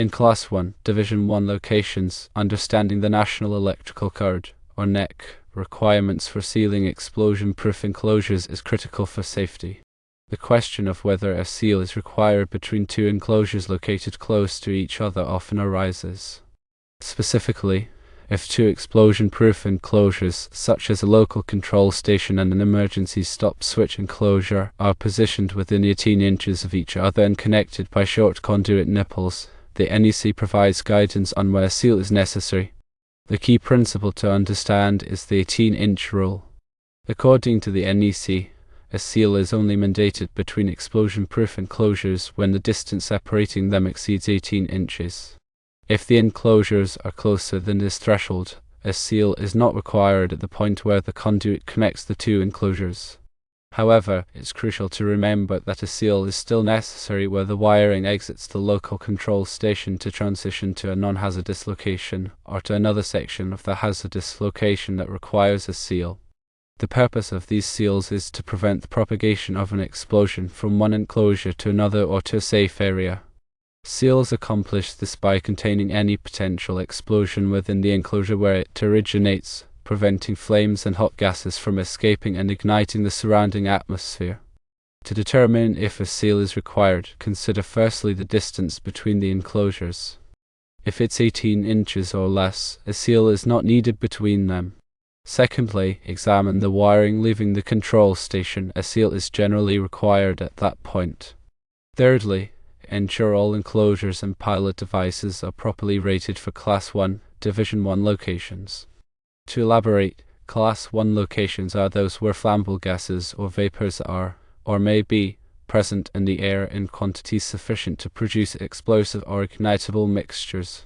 In Class 1, Division 1 locations, understanding the National Electrical Code, or NEC, requirements for sealing explosion-proof enclosures is critical for safety. The question of whether a seal is required between two enclosures located close to each other often arises. Specifically, if two explosion-proof enclosures, such as a local control station and an emergency stop switch enclosure, are positioned within 18 inches of each other and connected by short conduit nipples, the NEC provides guidance on where a seal is necessary. The key principle to understand is the 18-inch rule. According to the NEC, a seal is only mandated between explosion-proof enclosures when the distance separating them exceeds 18 inches. If the enclosures are closer than this threshold, a seal is not required at the point where the conduit connects the two enclosures. However, it's crucial to remember that a seal is still necessary where the wiring exits the local control station to transition to a non-hazardous location, or to another section of the hazardous location that requires a seal. The purpose of these seals is to prevent the propagation of an explosion from one enclosure to another or to a safe area. Seals accomplish this by containing any potential explosion within the enclosure where it originates, preventing flames and hot gases from escaping and igniting the surrounding atmosphere. To determine if a seal is required, consider firstly the distance between the enclosures. If it's 18 inches or less, a seal is not needed between them. Secondly, examine the wiring leaving the control station. A seal is generally required at that point. Thirdly, ensure all enclosures and pilot devices are properly rated for Class 1, Division 1 locations. To elaborate, Class 1 locations are those where flammable gases or vapors are, or may be, present in the air in quantities sufficient to produce explosive or ignitable mixtures.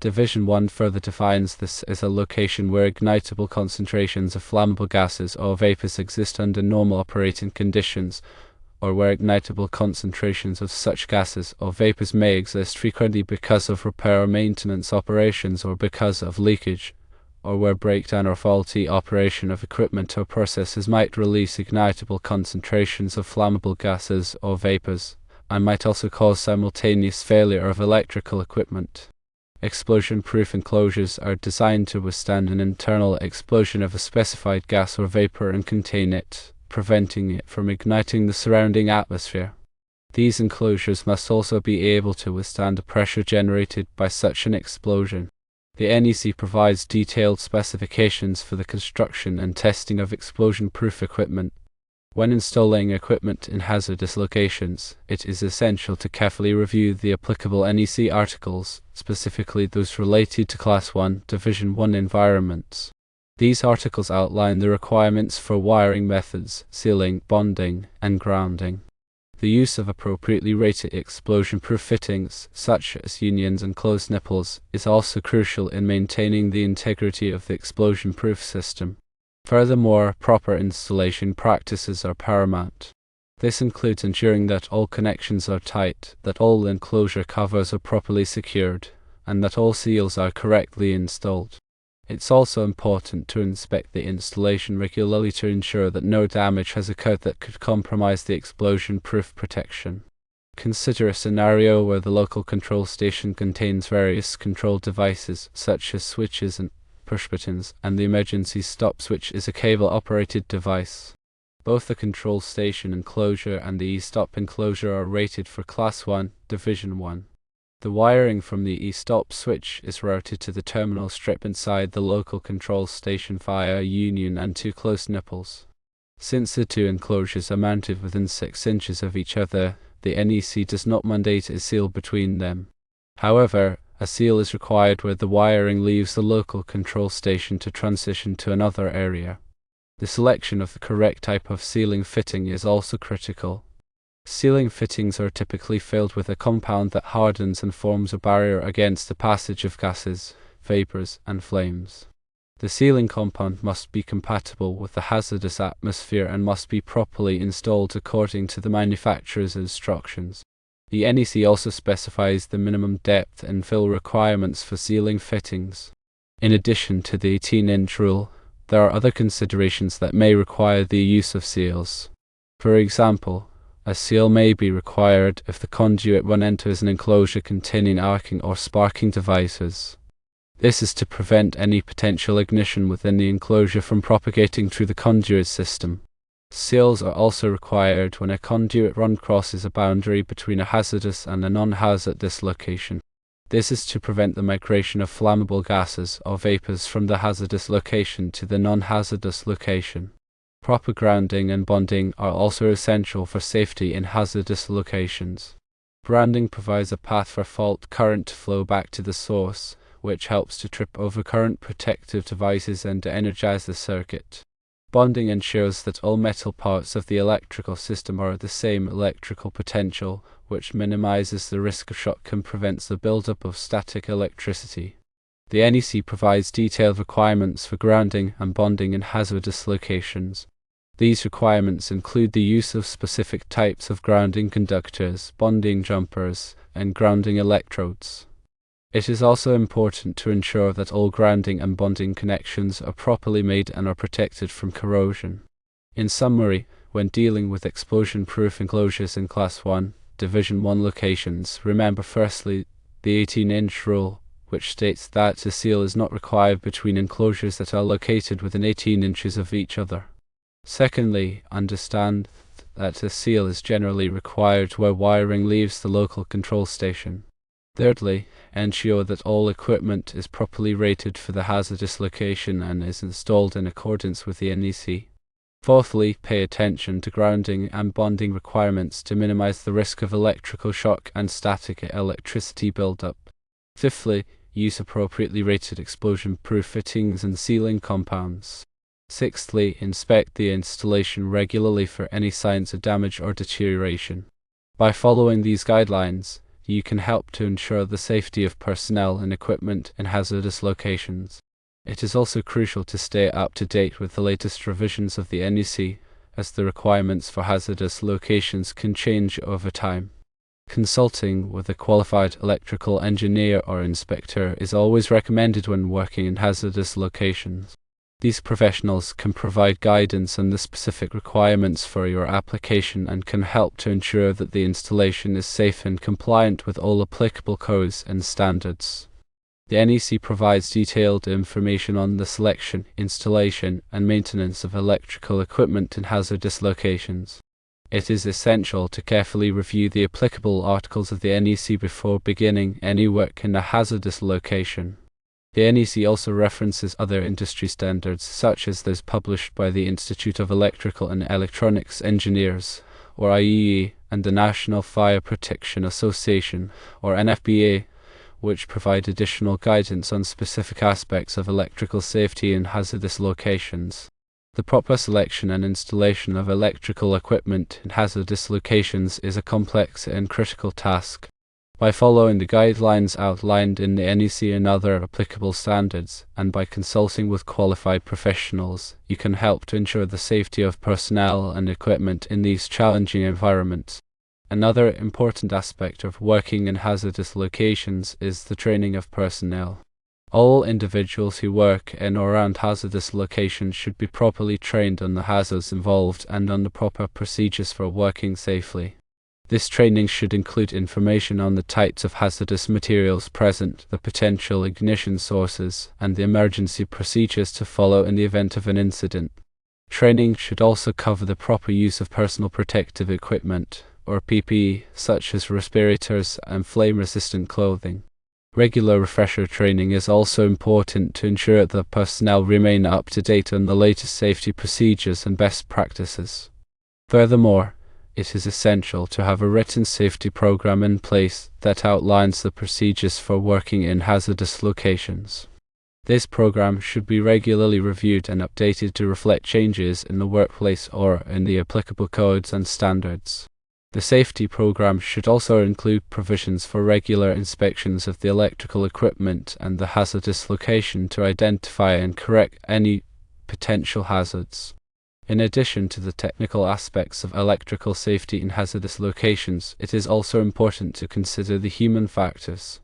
Division 1 further defines this as a location where ignitable concentrations of flammable gases or vapors exist under normal operating conditions, or where ignitable concentrations of such gases or vapors may exist frequently because of repair or maintenance operations or because of leakage, or where breakdown or faulty operation of equipment or processes might release ignitable concentrations of flammable gases or vapors, and might also cause simultaneous failure of electrical equipment. Explosion-proof enclosures are designed to withstand an internal explosion of a specified gas or vapor and contain it, preventing it from igniting the surrounding atmosphere. These enclosures must also be able to withstand the pressure generated by such an explosion. The NEC provides detailed specifications for the construction and testing of explosion-proof equipment. When installing equipment in hazardous locations, it is essential to carefully review the applicable NEC articles, specifically those related to Class 1, Division 1 environments. These articles outline the requirements for wiring methods, sealing, bonding, and grounding. The use of appropriately rated explosion-proof fittings, such as unions and closed nipples, is also crucial in maintaining the integrity of the explosion-proof system. Furthermore, proper installation practices are paramount. This includes ensuring that all connections are tight, that all enclosure covers are properly secured, and that all seals are correctly installed. It's also important to inspect the installation regularly to ensure that no damage has occurred that could compromise the explosion-proof protection. Consider a scenario where the local control station contains various control devices, such as switches and push buttons, and the emergency stop switch is a cable-operated device. Both the control station enclosure and the e-stop enclosure are rated for Class 1, Division 1. The wiring from the e-stop switch is routed to the terminal strip inside the local control station via a union and two closed nipples. Since the two enclosures are mounted within 6 inches of each other, the NEC does not mandate a seal between them. However, a seal is required where the wiring leaves the local control station to transition to another area. The selection of the correct type of sealing fitting is also critical. Sealing fittings are typically filled with a compound that hardens and forms a barrier against the passage of gases, vapors, and flames. The sealing compound must be compatible with the hazardous atmosphere and must be properly installed according to the manufacturer's instructions. The NEC also specifies the minimum depth and fill requirements for sealing fittings. In addition to the 18-inch rule, there are other considerations that may require the use of seals. For example, A seal may be required if the conduit run enters an enclosure containing arcing or sparking devices. This is to prevent any potential ignition within the enclosure from propagating through the conduit system. Seals are also required when a conduit run crosses a boundary between a hazardous and a non-hazardous location. This is to prevent the migration of flammable gases or vapors from the hazardous location to the non-hazardous location. Proper grounding and bonding are also essential for safety in hazardous locations. Grounding provides a path for fault current to flow back to the source, which helps to trip over current protective devices and to energize the circuit. Bonding ensures that all metal parts of the electrical system are at the same electrical potential, which minimizes the risk of shock and prevents the buildup of static electricity. The NEC provides detailed requirements for grounding and bonding in hazardous locations. These requirements include the use of specific types of grounding conductors, bonding jumpers, and grounding electrodes. It is also important to ensure that all grounding and bonding connections are properly made and are protected from corrosion. In summary, when dealing with explosion-proof enclosures in Class 1, Division 1 locations, remember firstly the 18-inch rule, which states that a seal is not required between enclosures that are located within 18 inches of each other. Secondly, understand that a seal is generally required where wiring leaves the local control station. Thirdly, ensure that all equipment is properly rated for the hazardous location and is installed in accordance with the NEC. Fourthly, pay attention to grounding and bonding requirements to minimize the risk of electrical shock and static electricity buildup. Fifthly, use appropriately rated explosion-proof fittings and sealing compounds. Sixthly, inspect the installation regularly for any signs of damage or deterioration. By following these guidelines, you can help to ensure the safety of personnel and equipment in hazardous locations. It is also crucial to stay up to date with the latest revisions of the NEC, as the requirements for hazardous locations can change over time. Consulting with a qualified electrical engineer or inspector is always recommended when working in hazardous locations. These professionals can provide guidance on the specific requirements for your application and can help to ensure that the installation is safe and compliant with all applicable codes and standards. The NEC provides detailed information on the selection, installation, and maintenance of electrical equipment in hazardous locations. It is essential to carefully review the applicable articles of the NEC before beginning any work in a hazardous location. The NEC also references other industry standards, such as those published by the Institute of Electrical and Electronics Engineers, or IEE, and the National Fire Protection Association, or NFPA, which provide additional guidance on specific aspects of electrical safety in hazardous locations. The proper selection and installation of electrical equipment in hazardous locations is a complex and critical task. By following the guidelines outlined in the NEC and other applicable standards, and by consulting with qualified professionals, you can help to ensure the safety of personnel and equipment in these challenging environments. Another important aspect of working in hazardous locations is the training of personnel. All individuals who work in or around hazardous locations should be properly trained on the hazards involved and on the proper procedures for working safely. This training should include information on the types of hazardous materials present, the potential ignition sources, and the emergency procedures to follow in the event of an incident. Training should also cover the proper use of personal protective equipment, or PPE, such as respirators and flame-resistant clothing. Regular refresher training is also important to ensure that personnel remain up to date on the latest safety procedures and best practices. Furthermore, it is essential to have a written safety program in place that outlines the procedures for working in hazardous locations. This program should be regularly reviewed and updated to reflect changes in the workplace or in the applicable codes and standards. The safety program should also include provisions for regular inspections of the electrical equipment and the hazardous location to identify and correct any potential hazards. In addition to the technical aspects of electrical safety in hazardous locations, it is also important to consider the human factors.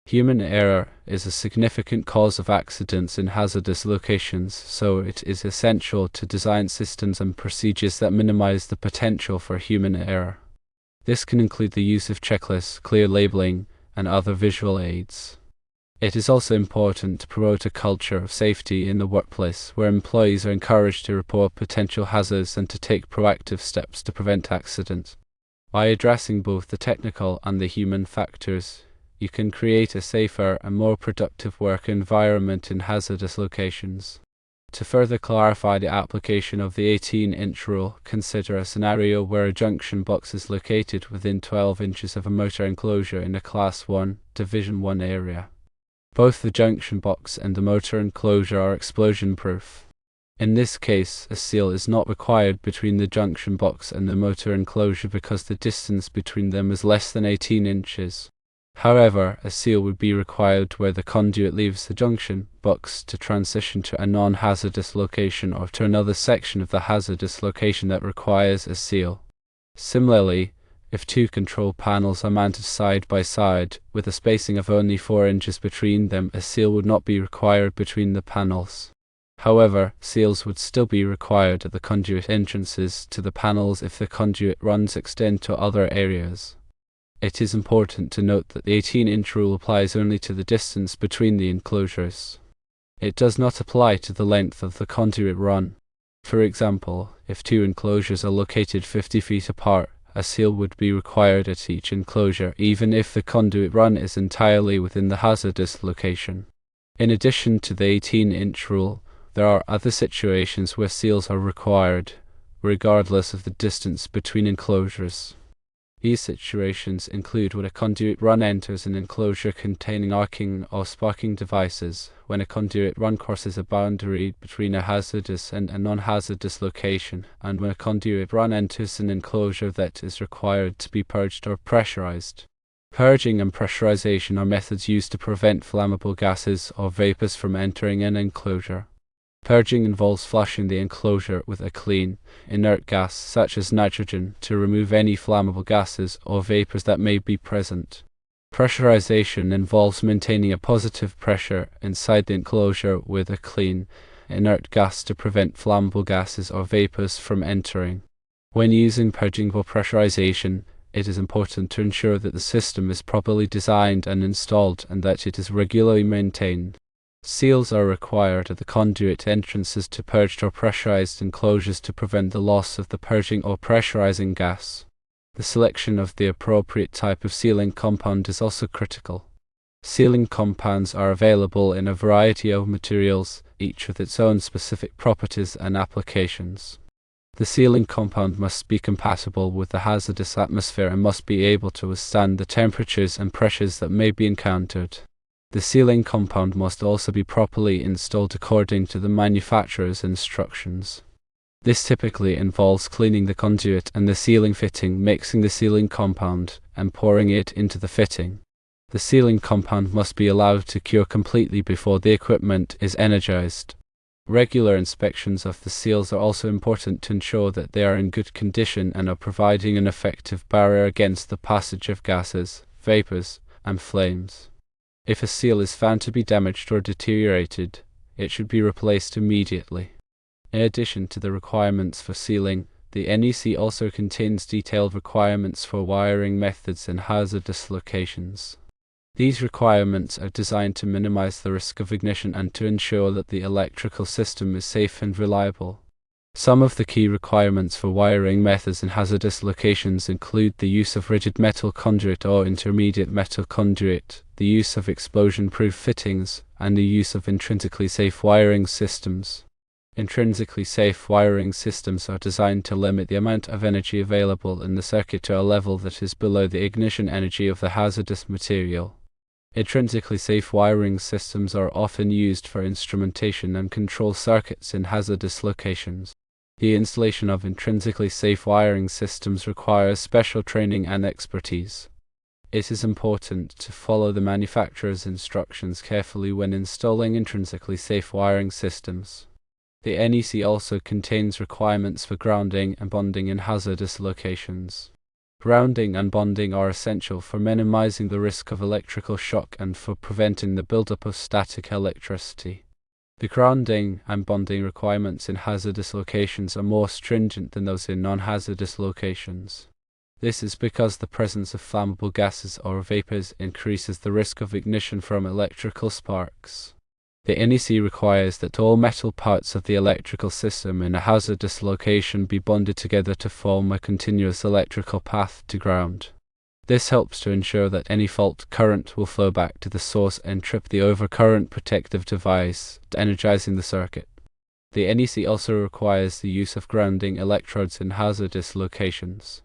Human error is a significant cause of accidents in hazardous locations, so it is essential to design systems and procedures that minimize the potential for human error. This can include the use of checklists, clear labeling, and other visual aids. It is also important to promote a culture of safety in the workplace, where employees are encouraged to report potential hazards and to take proactive steps to prevent accidents. By addressing both the technical and the human factors, you can create a safer and more productive work environment in hazardous locations. To further clarify the application of the 18-inch rule, consider a scenario where a junction box is located within 12 inches of a motor enclosure in a Class 1, Division 1 area. Both the junction box and the motor enclosure are explosion-proof. In this case, a seal is not required between the junction box and the motor enclosure because the distance between them is less than 18 inches. However, a seal would be required where the conduit leaves the junction box to transition to a non-hazardous location or to another section of the hazardous location that requires a seal. Similarly, if two control panels are mounted side by side, with a spacing of only 4 inches between them, a seal would not be required between the panels. However, seals would still be required at the conduit entrances to the panels if the conduit runs extend to other areas. It is important to note that the 18-inch rule applies only to the distance between the enclosures. It does not apply to the length of the conduit run. For example, if two enclosures are located 50 feet apart, a seal would be required at each enclosure, even if the conduit run is entirely within the hazardous location. In addition to the 18-inch rule, there are other situations where seals are required, regardless of the distance between enclosures. These situations include when a conduit run enters an enclosure containing arcing or sparking devices, when a conduit run crosses a boundary between a hazardous and a non-hazardous location, and when a conduit run enters an enclosure that is required to be purged or pressurized. Purging and pressurization are methods used to prevent flammable gases or vapors from entering an enclosure. Purging involves flushing the enclosure with a clean, inert gas such as nitrogen to remove any flammable gases or vapors that may be present. Pressurization involves maintaining a positive pressure inside the enclosure with a clean, inert gas to prevent flammable gases or vapors from entering. When using purging or pressurization, it is important to ensure that the system is properly designed and installed and that it is regularly maintained. Seals are required at the conduit entrances to purged or pressurized enclosures to prevent the loss of the purging or pressurizing gas. The selection of the appropriate type of sealing compound is also critical. Sealing compounds are available in a variety of materials, each with its own specific properties and applications. The sealing compound must be compatible with the hazardous atmosphere and must be able to withstand the temperatures and pressures that may be encountered. The sealing compound must also be properly installed according to the manufacturer's instructions. This typically involves cleaning the conduit and the sealing fitting, mixing the sealing compound, and pouring it into the fitting. The sealing compound must be allowed to cure completely before the equipment is energized. Regular inspections of the seals are also important to ensure that they are in good condition and are providing an effective barrier against the passage of gases, vapors, and flames. If a seal is found to be damaged or deteriorated, it should be replaced immediately. In addition to the requirements for sealing, the NEC also contains detailed requirements for wiring methods in hazardous locations. These requirements are designed to minimize the risk of ignition and to ensure that the electrical system is safe and reliable. Some of the key requirements for wiring methods in hazardous locations include the use of rigid metal conduit or intermediate metal conduit, the use of explosion-proof fittings, and the use of intrinsically safe wiring systems. Intrinsically safe wiring systems are designed to limit the amount of energy available in the circuit to a level that is below the ignition energy of the hazardous material. Intrinsically safe wiring systems are often used for instrumentation and control circuits in hazardous locations. The installation of intrinsically safe wiring systems requires special training and expertise. It is important to follow the manufacturer's instructions carefully when installing intrinsically safe wiring systems. The NEC also contains requirements for grounding and bonding in hazardous locations. Grounding and bonding are essential for minimizing the risk of electrical shock and for preventing the buildup of static electricity. The grounding and bonding requirements in hazardous locations are more stringent than those in non-hazardous locations. This is because the presence of flammable gases or vapors increases the risk of ignition from electrical sparks. The NEC requires that all metal parts of the electrical system in a hazardous location be bonded together to form a continuous electrical path to ground. This helps to ensure that any fault current will flow back to the source and trip the overcurrent protective device, energizing the circuit. The NEC also requires the use of grounding electrodes in hazardous locations.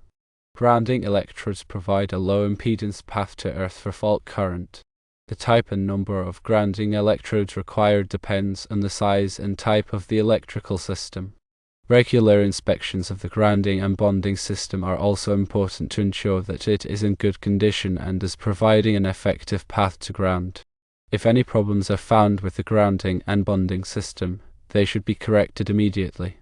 Grounding electrodes provide a low impedance path to earth for fault current. The type and number of grounding electrodes required depends on the size and type of the electrical system. Regular inspections of the grounding and bonding system are also important to ensure that it is in good condition and is providing an effective path to ground. If any problems are found with the grounding and bonding system, they should be corrected immediately.